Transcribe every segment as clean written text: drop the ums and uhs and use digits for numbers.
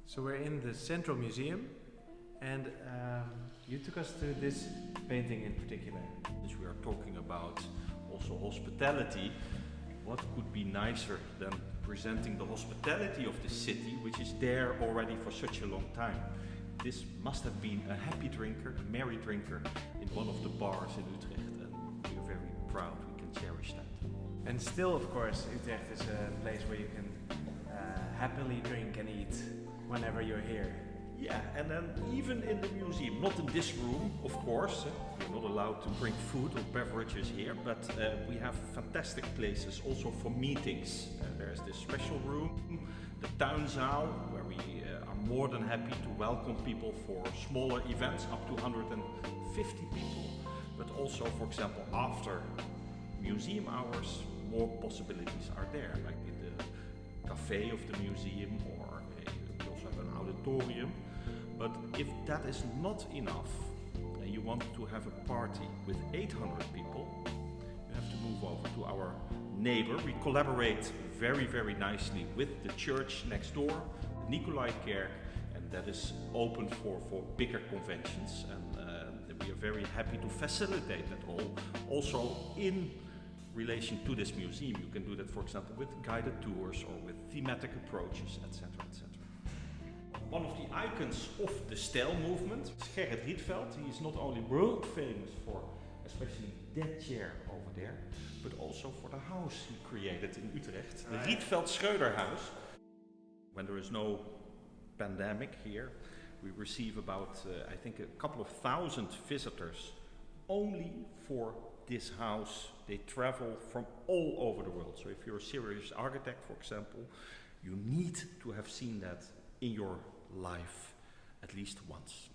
So we're in the Central Museum, and you took us to this painting in particular. Since we are talking about also hospitality, what could be nicer than presenting the hospitality of the city, which is there already for such a long time. This must have been a happy drinker, a merry drinker in one of the bars in Utrecht, and we are very proud we can cherish that. And still, of course, Utrecht is a place where you can happily drink and eat whenever you're here. Yeah, and then even in the museum, not in this room, of course, we're not allowed to bring food or beverages here, but we have fantastic places also for meetings. There's this special room, the Tuinzaal, where we are more than happy to welcome people for smaller events, up to 150 people, but also, for example, after museum hours, more possibilities are there, like in the cafe of the museum, or we also have an auditorium. But if that is not enough, and you want to have a party with 800 people, you have to move over to our neighbor. We collaborate very, very nicely with the church next door, the Nikolaikerk, and that is open for bigger conventions. And we are very happy to facilitate that all. Also in relation to this museum, you can do that, for example, with guided tours or with thematic approaches, etc., etc. One of the icons of the style movement is Gerrit Rietveld. He is not only world famous for especially that chair over there, but also for the house he created in Utrecht, the Rietveld Schreuderhuis. When there is no pandemic here, we receive about, I think, a couple of thousand visitors only for this house. They travel from all over the world. So if you're a serious architect, for example, you need to have seen that in your life at least once.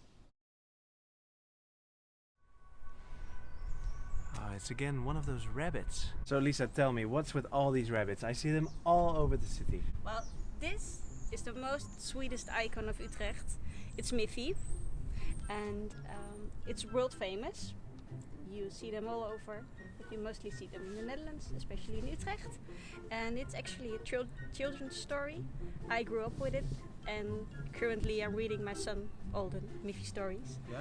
Oh, it's again one of those rabbits. So Lisa, tell me, what's with all these rabbits? I see them all over the city. Well, this is the most sweetest icon of Utrecht. It's Miffy, and it's world famous. You see them all over, but you mostly see them in the Netherlands, especially in Utrecht. And it's actually a children's story. I grew up with it, and currently I'm reading my son all the Miffy stories. Yeah.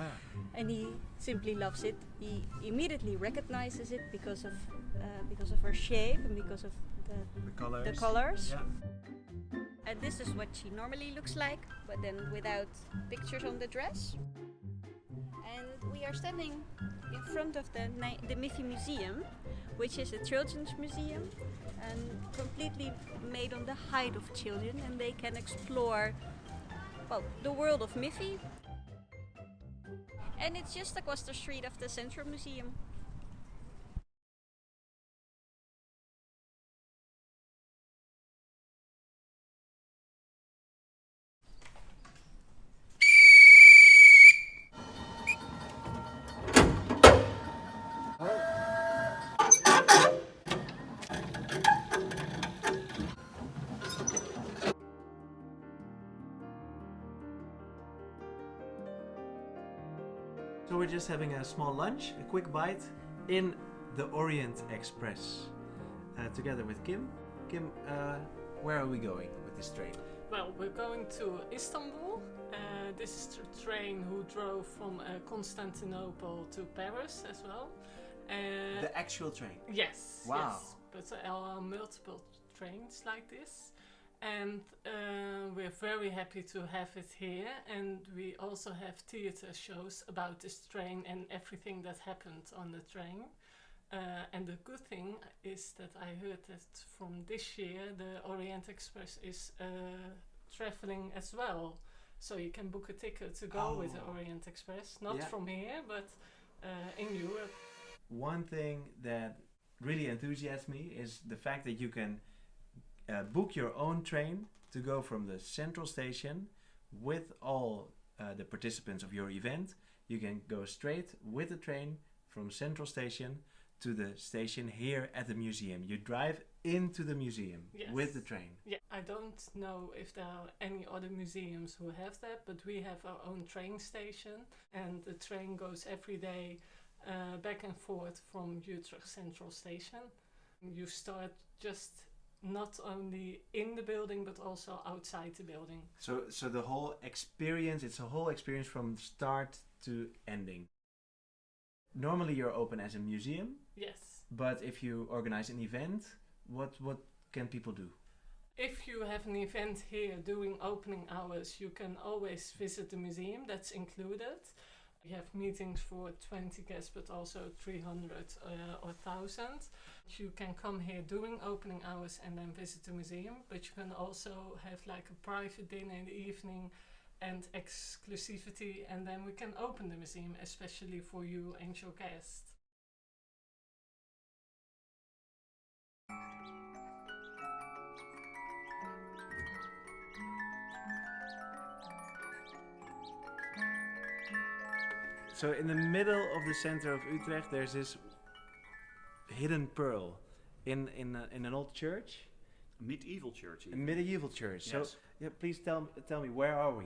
And he simply loves it. He immediately recognizes it because of her shape and because of the colors. Yeah. And this is what she normally looks like, but then without pictures on the dress. And we are standing in front of the Miffy Museum, which is a children's museum and completely made on the height of children, and they can explore, well, the world of Miffy. And it's just across the street of the Central Museum. So we're just having a small lunch, a quick bite, in the Orient Express, together with Kim. Kim, where are we going with this train? Well, we're going to Istanbul. This is the train who drove from Constantinople to Paris as well. The actual train? Yes. Wow. Yes, but there are multiple trains like this. And we're very happy to have it here, and we also have theatre shows about this train and everything that happened on the train. And the good thing is that I heard that from this year the Orient Express is traveling as well. So you can book a ticket to go with the Orient Express, not from here, but in Europe. One thing that really enthusiasms me is the fact that you can book your own train to go from the central station with all the participants of your event. You can go straight with the train from central station to the station here at the museum. You drive into the museum with the train. Yeah, I don't know if there are any other museums who have that, but we have our own train station, and the train goes every day back and forth from Utrecht Central Station. You start just not only in the building but also outside the building. So the whole experience, it's a whole experience from start to ending. Normally you're open as a museum, Yes. but if you organize an event, what can people do? If you have an event here doing opening hours, you can always visit the museum, that's included. We have meetings for 20 guests, but also 300 or 1,000. You can come here during opening hours and then visit the museum, but you can also have like a private dinner in the evening and exclusivity, and then we can open the museum, especially for you and your guests. So in the middle of the center of Utrecht, there's this hidden pearl in an old church, A medieval church. a even. medieval church. Yes. So yeah, please tell me, where are we?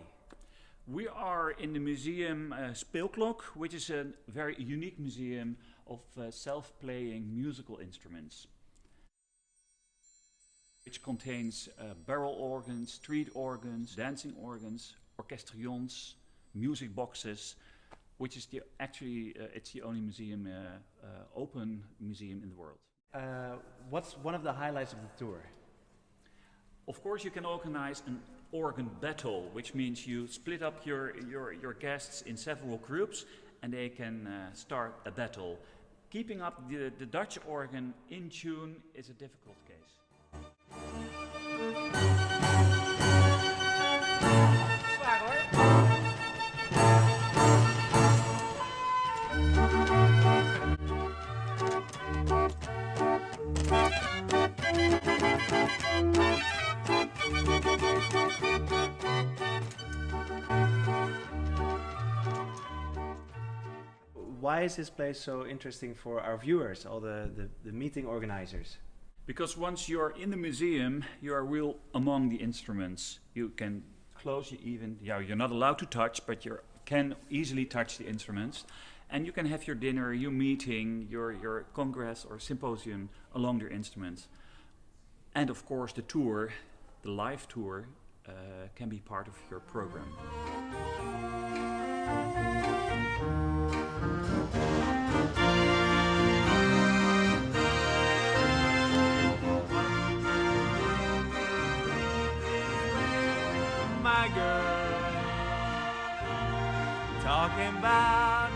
We are in the museum Speelklok, which is a very unique museum of self-playing musical instruments, which contains barrel organs, street organs, dancing organs, orchestrions, music boxes, which is it's the only museum, open museum in the world. What's one of the highlights of the tour? Of course, you can organize an organ battle, which means you split up your guests in several groups and they can start a battle. Keeping up the Dutch organ in tune is a difficult case. Zwaar hoor. Why is this place so interesting for our viewers, all the meeting organizers? Because once you're in the museum, you are real among the instruments. You can you're not allowed to touch, but you can easily touch the instruments. And you can have your dinner, your meeting, your congress or symposium along your instruments. And of course the tour, the live tour, can be part of your program. My girl, talking about